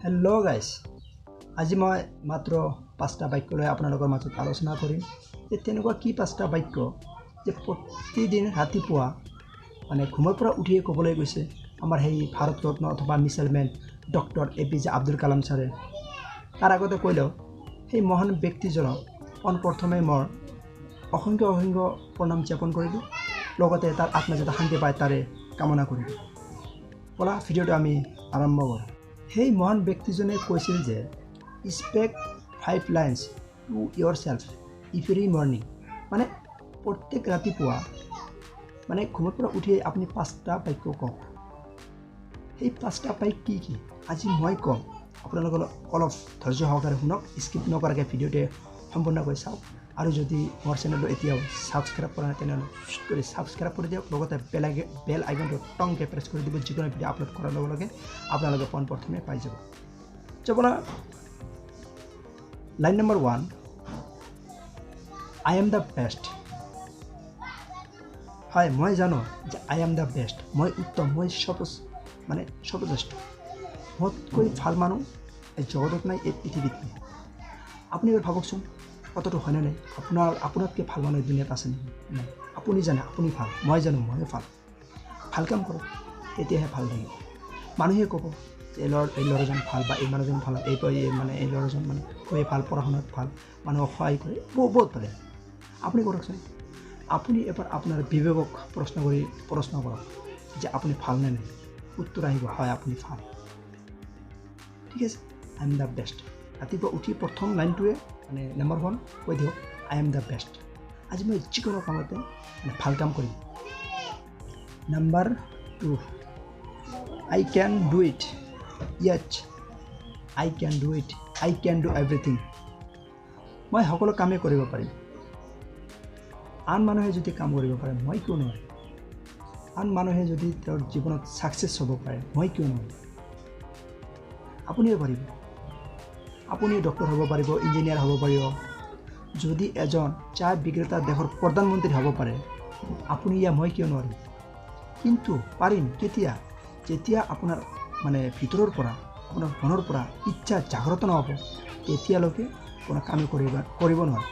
Hello' guys, আজি মই মাত্ৰ 5টা বাক্য লৈ আপোনালোকৰ মাজত আলোচনা কৰিম যে তেনেকুৱা কি 5টা বাক্য যে প্ৰতিদিন ৰাতিপুৱা মানে ঘুমৰ পৰা উঠিয়ে ক'বলৈ গৈছে আমাৰ সেই ভাৰতৰত্ন অথবা missile man doctor APJ Abdul Kalam ছাৰে। তাৰ আগতে কৈলেও সেই মহান ব্যক্তিজনক পোনপ্ৰথমে মই অসংখ্য প্ৰণাম জ্ঞাপন কৰিলোঁ, লগতে তাৰ আত্মা যাতে শান্তি পায় তাৰে কামনা কৰিলোঁ। বলা ভিডিঅ'টো আমি আৰম্ভ কৰোঁ। সেই মহান ব্যক্তিজনে কৈছিল যে speak 5 lines to yourself every morning, মানে প্ৰত্যেক ৰাতিপুৱা মানে ঘুমৰ পৰা উঠিয়ে আপুনি 5টা বাক্য কওক। সেই 5টা বাক্য কি কি আজি মই ক'ম, আপোনালোকৰ অলপ ধৈৰ্য সহকাৰে শুনক, স্কিপ নকৰাকৈ ভিডিঅ'টো সম্পূৰ্ণকৈ চাওক। আৰু যদি মোৰ চেনেলটো এতিয়াও ছাবস্ক্ৰাইব কৰা নাই তেনেহ'লে কৰি ছাবস্ক্ৰাইব কৰি দিয়ক, লগতে বেল আইকনটো টংকৈ প্ৰেছ কৰি দিব। যিকোনো ভিডিঅ' আপলোড কৰাৰ লগে লগে আপোনালোকে পোনপ্ৰথমে পাই যাব। বলা line number 1, I am the best. হয়, মই জানো যে আই এম দ্য বেষ্ট, মই উত্তম, মই সৰ্বশ্ৰেষ্ঠ, মোতকৈ ভাল মানুহ এই জগতত নাই, এই পৃথিৱীত নাই। আপুনি এবাৰ ভাবকচোন, কথাটো হয়নে নাই? আপোনাতকৈ ভাল মানুহ দুনিয়াত আছে নেকি? নাই। আপুনি জানে আপুনি ভাল, মই জানো ময়ো ভাল কাম কৰক, তেতিয়াহে ভাল লাগিব। মানুহে ক'ব যে এই ল'ৰাজন ভাল বা এই মানুহজন ভাল, এই ল'ৰাজন মানে খুবেই ভাল, পঢ়া শুনাত ভাল, মানুহক সহায় কৰে, বহুত ভালে। আপুনি কৰকচোন, আপুনি এবাৰ আপোনাৰ বিবেকক প্ৰশ্ন কৰক যে আপুনি ভাল নে নাই? উত্তৰ আহিব হয়, আপুনি ভাল। ঠিক আছে, আই এম দ্য বেষ্ট। ৰাতিপুৱা উঠি প্ৰথম লাইনটোৱে মানে নম্বৰ 1 কৈ দিয়ক, আই এম দ্য বেষ্ট। আজি মই যিকোনো কামতে ভাল কাম কৰিম। Number 2, I can do it. Yes, I can do it, I can do everything. মই সকলো কামেই কৰিব পাৰিম। আন মানুহে যদি কাম কৰিব পাৰে মই কিয় নোৱাৰিম? আন মানুহে যদি তেওঁৰ জীৱনত ছাকচেছ হ'ব পাৰে মই কিয় নোৱাৰিম? আপুনিও পাৰিব। আপুনি ডক্টৰ হ'ব পাৰিব, ইঞ্জিনিয়াৰ হ'ব পাৰিব। যদি এজন চাহ বিক্ৰেতা দেশৰ প্ৰধানমন্ত্ৰী হ'ব পাৰে, আপুনি মই কিয় নোৱাৰিম? কিন্তু পাৰিম কেতিয়া? যেতিয়া আপোনাৰ ভিতৰৰ পৰা, আপোনাৰ মনৰ পৰা ইচ্ছা জাগ্ৰত নহ'ব, তেতিয়ালৈকে কোনো কামেই কৰিব নোৱাৰিম।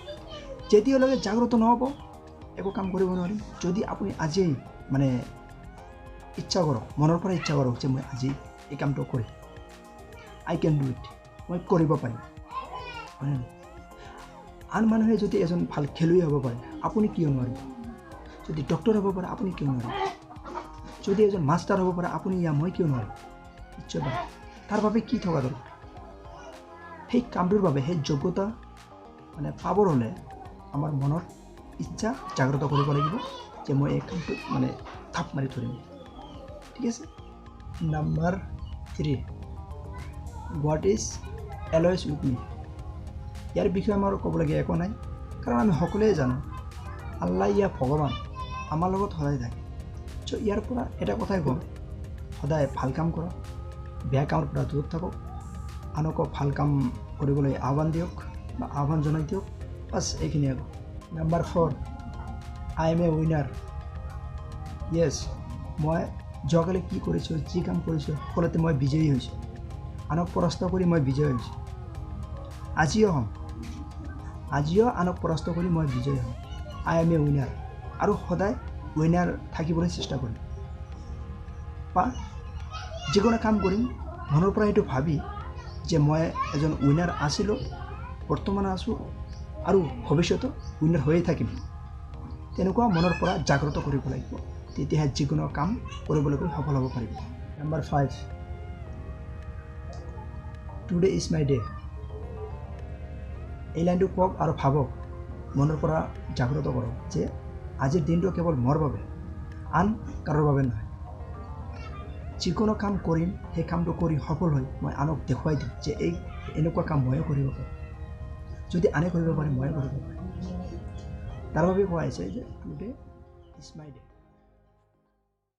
যেতিয়ালৈকে জাগ্ৰত নহ'ব একো কাম কৰিব নোৱাৰিম। যদি আপুনি আজিয়েই ইচ্ছা কৰক, মনৰ পৰা ইচ্ছা কৰক যে মই আজি এই কামটো কৰিম, আই কেন ডু ইট, মই কৰিব পাৰিম, হয়নে নাই? আন মানুহে যদি এজন ভাল খেলুৱৈ হ'ব পাৰে আপুনি কিয় নোৱাৰিব? যদি ডক্টৰ হ'ব পাৰে আপুনি কিয় নোৱাৰিব? যদি এজন মাষ্টাৰ হ'ব পাৰে আপুনি মই কিয় নোৱাৰিম? নিশ্চয় পাৰে। তাৰ বাবে কি থকা দৰকাৰ? সেই কামটোৰ বাবে সেই যোগ্যতা পাবৰ হ'লে আমাৰ মনত ইচ্ছা জাগ্ৰত কৰিব লাগিব যে মই এই কামটোত থাপ মাৰি ধৰিম। ঠিক আছে। নম্বৰ 3, হোৱাট ইজ এলৱেজ উইথ মি। ইয়াৰ বিষয়ে আমাৰ ক'বলগীয়া একো নাই, কাৰণ আমি সকলোৱে জানো আল্লাহ ভগৱান আমাৰ লগত সদায় থাকে। চ' ইয়াৰ পৰা এটা কথাই ক'ম, সদায় ভাল কাম কৰক, বেয়া কামৰ পৰা দূৰত থাকক, আনকো ভাল কাম কৰিবলৈ আহ্বান দিয়ক বা আহ্বান জনাই দিয়ক, বাছ এইখিনিয়ে কওক। Number 4, I am a winner. Yes, মই যোৱাকালি কি কৰিছোঁ, যি কাম কৰিছোঁ সকলোতে মই বিজয়ী হৈছোঁ। আনক পৰাস্ত কৰি মই বিজয় হৈছোঁ। আজিও আনক পৰাস্ত কৰি মই বিজয় হ'ম। আই এম এ উইনাৰ, আৰু সদায় উইনাৰ থাকিবলৈ চেষ্টা কৰিম। বা যিকোনো কাম কৰিম মনৰ পৰা সেইটো ভাবি যে মই এজন উইনাৰ আছিলোঁ, বৰ্তমান আছোঁ আৰু ভৱিষ্যতে উইনাৰ হৈয়ে থাকিম। তেনেকুৱা মনৰ পৰা জাগ্ৰত কৰিব লাগিব, তেতিয়াহে যিকোনো কাম কৰিবলৈ সফল হ'ব পাৰিব। Number 5, today is my day. এই লাইনটো কওক আৰু ভাবক, মনৰ পৰা জাগ্ৰত কৰক যে আজিৰ দিনটো কেৱল মোৰ বাবে, আন কাৰোৰ বাবে নহয়। যিকোনো কাম কৰিম, সেই কামটো কৰি সফল হৈ মই আনক দেখুৱাই দিম যে এনেকুৱা কাম ময়ো কৰিব পাৰিম। যদি আনে কৰিব পাৰে ময়ো কৰিব পাৰিম। তাৰ বাবে কোৱা হৈছে যে টুডে ইজ মাই ডে।